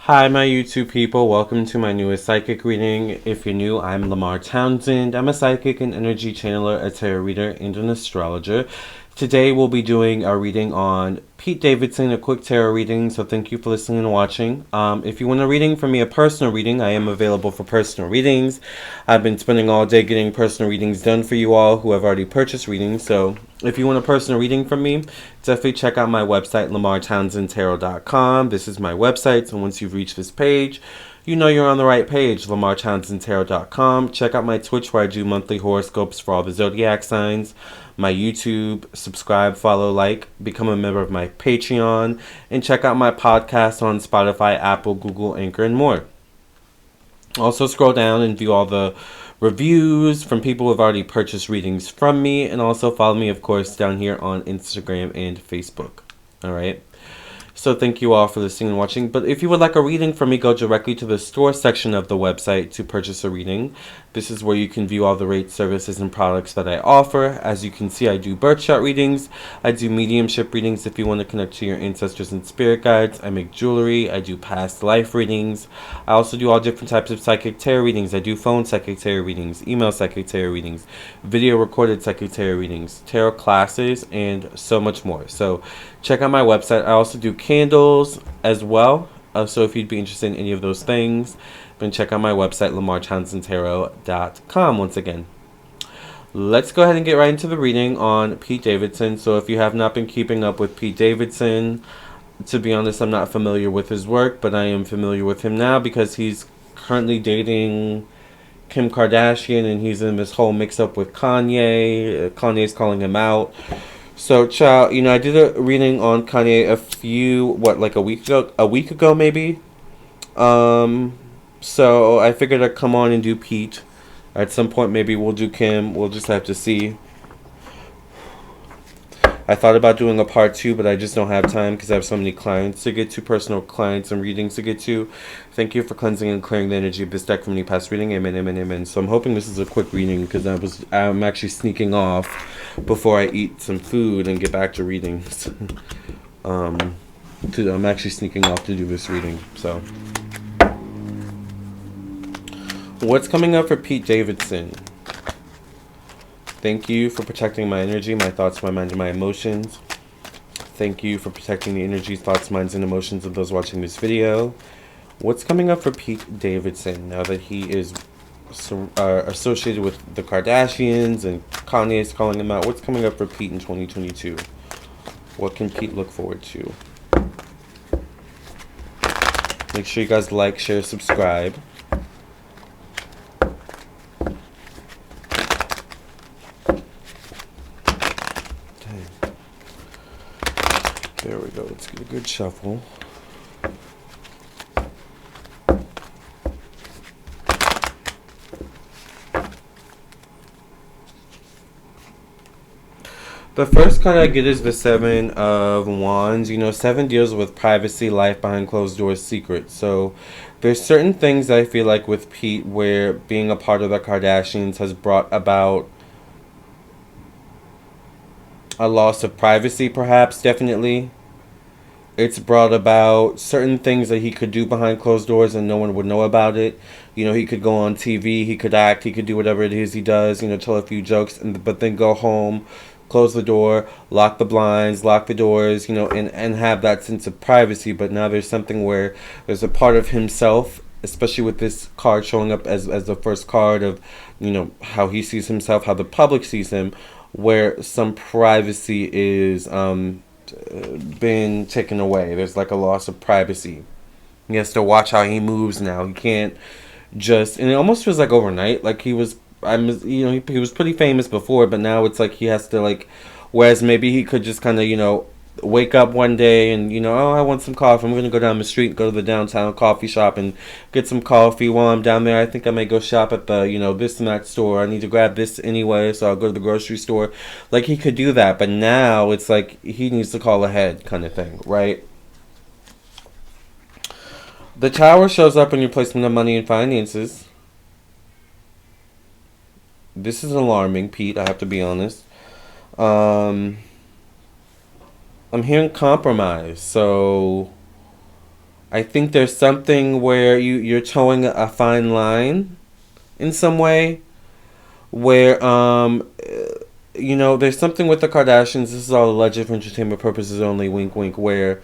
Hi, my YouTube people. Welcome to my newest psychic reading. If you're new, I'm Lamarr Townsend. I'm a psychic and energy channeler, a tarot reader, and an astrologer. Today, we'll be doing a reading on Pete Davidson, a quick tarot reading. So, thank you for listening and watching. If you want a reading from me, a personal reading, I am available for personal readings. I've been spending all day getting personal readings done for you all who have already purchased readings. So, if you want a personal reading from me, definitely check out my website, lamarrtownsendtarot.com. This is my website, so once you've reached this page, you know you're on the right page, lamarrtownsendtarot.com. Check out my Twitch where I do monthly horoscopes for all the zodiac signs. My YouTube, subscribe, follow, like, become a member of my Patreon, and check out my podcast on Spotify, Apple, Google, Anchor, and more. Also scroll down and view all the reviews from people who have already purchased readings from me, and also follow me, of course, down here on Instagram and Facebook. Alright? So thank you all for listening and watching. But if you would like a reading from me, go directly to the store section of the website to purchase a reading. This is where you can view all the rates, services, and products that I offer. As you can see, I do birth chart readings. I do mediumship readings if you want to connect to your ancestors and spirit guides. I make jewelry. I do past life readings. I also do all different types of psychic tarot readings. I do phone psychic tarot readings, email psychic tarot readings, video recorded psychic tarot readings, tarot classes, and so much more. So check out my website. I also do candles as well. So if you'd be interested in any of those things, then check out my website, lamarrtownsendtarot.com once again. Let's go ahead and get right into the reading on Pete Davidson. So if you have not been keeping up with Pete Davidson, to be honest, I'm not familiar with his work, but I am familiar with him now because he's currently dating Kim Kardashian, and he's in this whole mix-up with Kanye. Kanye's calling him out. So, child, I did a reading on Kanye a week ago maybe. So I figured I'd come on and do Pete. At some point, maybe we'll do Kim. We'll just have to see. I thought about doing a part 2, but I just don't have time because I have so many clients to get to, personal clients and readings to get to. Thank you for cleansing and clearing the energy of this deck from any past reading. Amen, amen, amen. So I'm hoping this is a quick reading because I'm actually sneaking off before I eat some food and get back to readings. I'm actually sneaking off to do this reading. So, what's coming up for Pete Davidson? Thank you for protecting my energy, my thoughts, my mind, and my emotions. Thank you for protecting the energies, thoughts, minds, and emotions of those watching this video. What's coming up for Pete Davidson now that he is associated with the Kardashians and Kanye is calling him out? What's coming up for Pete in 2022? What can Pete look forward to? Make sure you guys like, share, subscribe. There we go. Let's get a good shuffle. The first card I get is the Seven of Wands. 7 deals with privacy, life behind closed doors, secrets. So there's certain things I feel like with Pete where being a part of the Kardashians has brought about a loss of privacy, perhaps, definitely. It's brought about certain things that he could do behind closed doors and no one would know about it. He could go on TV, he could act, he could do whatever it is he does, tell a few jokes, but then go home, close the door, lock the blinds, lock the doors, and have that sense of privacy. But now there's something where there's a part of himself, especially with this card showing up as the first card of, how he sees himself, how the public sees him, where some privacy is been taken away. There's like a loss of privacy. He has to watch how he moves now. He can't just, and it almost feels like overnight, like he was pretty famous before, but now it's like he has to, whereas maybe he could just kind of, wake up one day and, oh, I want some coffee. I'm going to go down the street, go to the downtown coffee shop and get some coffee. While I'm down there, I think I may go shop at the, this and that store. I need to grab this anyway, so I'll go to the grocery store. He could do that, but now it's like he needs to call ahead kind of thing, right? The Tower shows up in your placement of money and finances. This is alarming, Pete, I have to be honest. I'm hearing compromise, so I think there's something where you're towing a fine line in some way, where there's something with the Kardashians. This is all alleged for entertainment purposes only. Wink, wink. Where,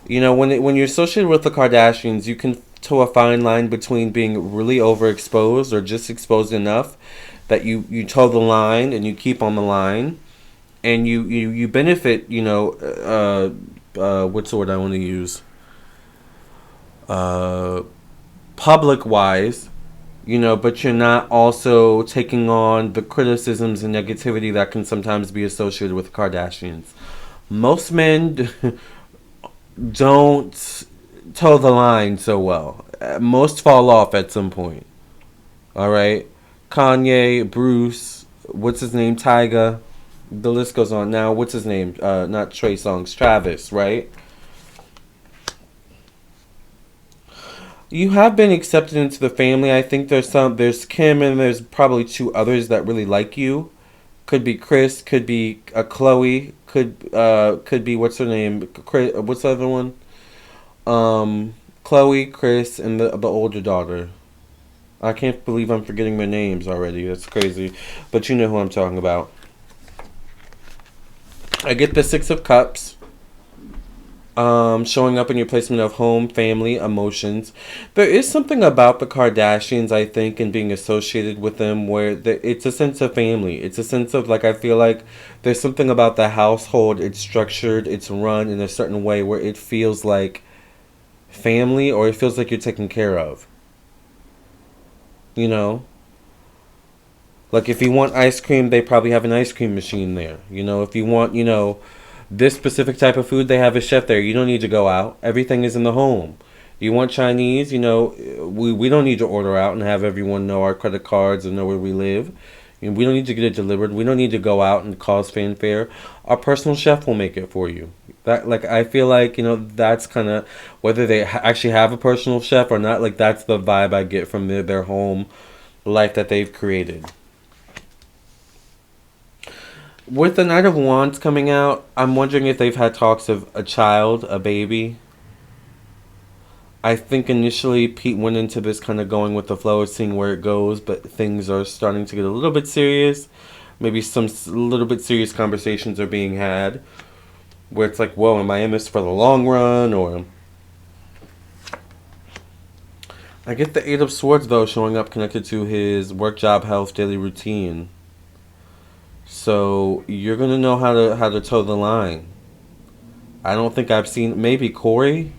when you're associated with the Kardashians, you can toe a fine line between being really overexposed or just exposed enough that you toe the line and you keep on the line, and you benefit. What's the word I want to use? Public wise, but you're not also taking on the criticisms and negativity that can sometimes be associated with Kardashians. Most men don't toe the line so well. Most fall off at some point. All right, Kanye, Bruce, what's his name, Tyga, the list goes on. Now, what's his name? Not Trey Songz, Travis, right? You have been accepted into the family. I think there's Kim, and there's probably two others that really like you. Could be Chris, could be Chloe, could be what's her name? What's the other one? Chloe, Chris, and the older daughter. I can't believe I'm forgetting their names already. That's crazy, but you know who I'm talking about. I get the Six of Cups. Showing up in your placement of home, family, emotions. There is something about the Kardashians, I think, and being associated with them where it's a sense of family. It's a sense of, like, I feel like there's something about the household. It's structured, it's run in a certain way where it feels like family, or it feels like you're taken care of. You know? Like, if you want ice cream, they probably have an ice cream machine there. If you want, this specific type of food, they have a chef there. You don't need to go out. Everything is in the home. You want Chinese, we don't need to order out and have everyone know our credit cards and know where we live. We don't need to get it delivered. We don't need to go out and cause fanfare. Our personal chef will make it for you. I feel like, that's kind of, whether they actually have a personal chef or not, like, that's the vibe I get from their home life that they've created. With the Knight of Wands coming out, I'm wondering if they've had talks of a child, a baby. I think initially Pete went into this kind of going with the flow of seeing where it goes, but things are starting to get a little bit serious. Maybe some little bit serious conversations are being had where it's like, whoa, am I in this for the long run? Or I get the Eight of Swords, though, showing up connected to his work, job, health, daily routine. So you're gonna know how to toe the line. I don't think I've seen, maybe Corey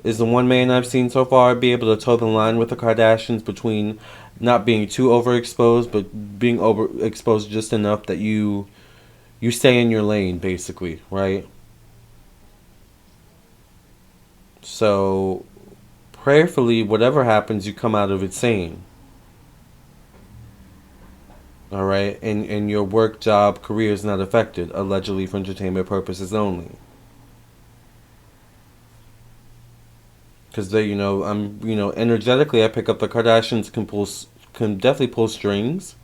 is the one man I've seen so far be able to toe the line with the Kardashians between not being too overexposed, but being overexposed just enough that you stay in your lane, basically, right? So prayerfully, whatever happens, you come out of it sane. All right, and your work, job, career is not affected, allegedly for entertainment purposes only. Because they, energetically, I pick up the Kardashians can definitely pull strings,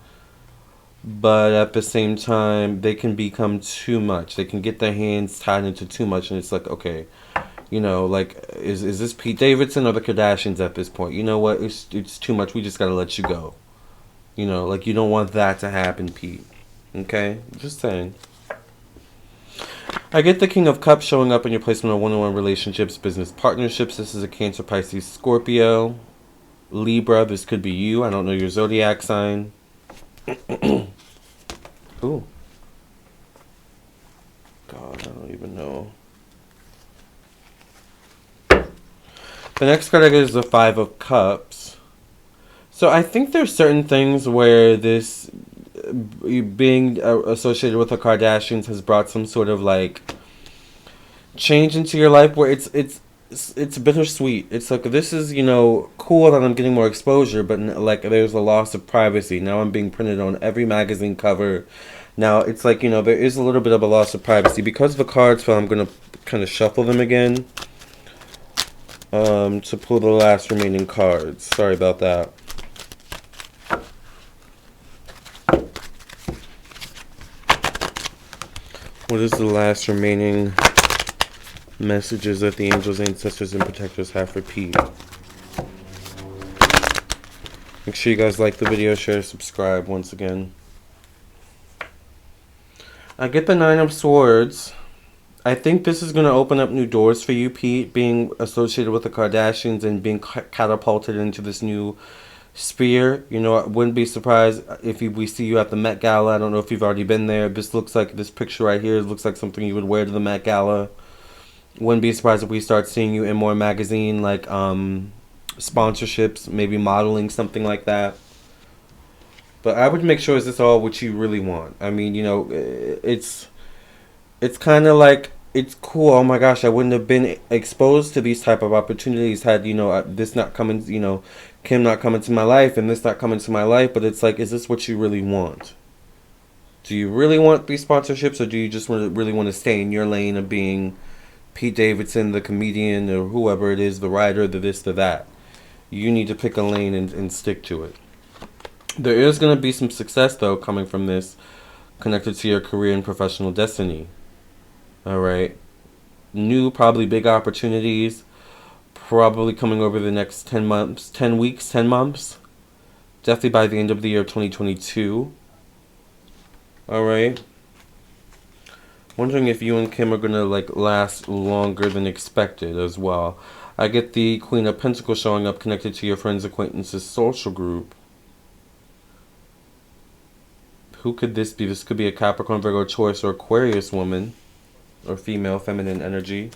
but at the same time, they can become too much. They can get their hands tied into too much, and it's like, okay, like, is this Pete Davidson or the Kardashians at this point? You know what? It's too much. We just gotta let you go. Like, you don't want that to happen, Pete. Okay? Just saying. I get the King of Cups showing up in your placement of one-on-one relationships, business partnerships. This is a Cancer, Pisces, Scorpio, Libra. This could be you. I don't know your zodiac sign. Ooh. God, I don't even know. The next card I get is the Five of Cups. So I think there's certain things where this being associated with the Kardashians has brought some sort of, like, change into your life where it's bittersweet. It's like, this is, cool that I'm getting more exposure, but like, there's a loss of privacy. Now I'm being printed on every magazine cover. Now it's like, there is a little bit of a loss of privacy. Because the cards fell, I'm going to kind of shuffle them again to pull the last remaining cards. Sorry about that. What is the last remaining messages that the angels, ancestors, and protectors have for Pete. Make sure you guys like the video, share, subscribe once again. I get the Nine of Swords. I think this is going to open up new doors for you, Pete, being associated with the Kardashians and being catapulted into this new sphere. You know, I wouldn't be surprised if we see you at the Met Gala. I don't know if you've already been there. This looks like, this picture right here looks like something you would wear to the Met Gala. Wouldn't be surprised if we start seeing you in more magazine, like sponsorships, maybe modeling, something like that. But I would make sure, is this all what you really want? I mean, you know, it's kind of like, it's cool. Oh my gosh, I wouldn't have been exposed to these type of opportunities had, you know, this not coming, you know, Kim not coming to my life and this not coming to my life. But it's like, is this what you really want? Do you really want these sponsorships, or do you just really want to stay in your lane of being Pete Davidson, the comedian, or whoever it is, the writer, the this, the that? You need to pick a lane and stick to it. There is going to be some success, though, coming from this, connected to your career and professional destiny. Alright. New, probably big opportunities. Probably coming over the next 10 months. 10 weeks, 10 months. Definitely by the end of the year 2022. Alright. Wondering if you and Kim are going to, like, last longer than expected as well. I get the Queen of Pentacles showing up, connected to your friends, acquaintances, social group. Who could this be? This could be a Capricorn, Virgo, Taurus, or Aquarius woman. Or female, feminine energy.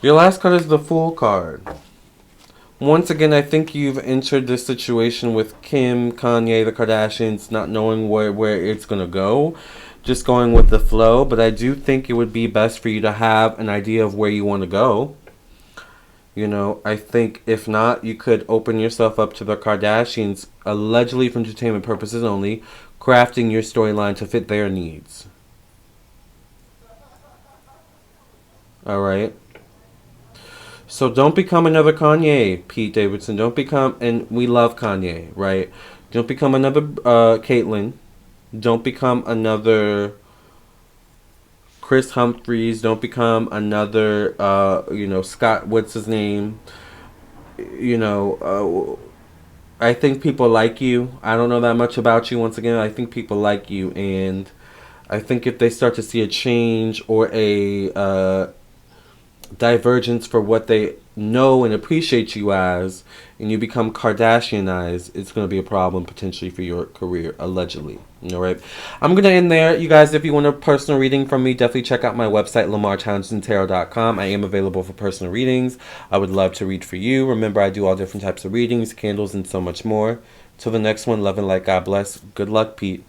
Your last card is the Fool card. Once again, I think you've entered this situation with Kim, Kanye, the Kardashians, not knowing where it's going to go. Just going with the flow. But I do think it would be best for you to have an idea of where you want to go. You know, I think if not, you could open yourself up to the Kardashians, allegedly for entertainment purposes only, crafting your storyline to fit their needs. Alright? So don't become another Kanye, Pete Davidson. Don't become, and we love Kanye, right? Don't become another Caitlyn. Don't become another Chris Humphries. Don't become another, you know, Scott, what's his name? You know, I think people like you. I don't know that much about you. Once again, I think people like you. And I think if they start to see a change or a divergence for what they know and appreciate you as, and you become Kardashianized, it's going to be a problem potentially for your career, allegedly. Alright, I'm going to end there. You guys, if you want a personal reading from me, definitely check out my website, LamarrTownsendTarot.com. I am available for personal readings. I would love to read for you. Remember, I do all different types of readings, candles, and so much more. Till the next one, love and light. God bless. Good luck, Pete.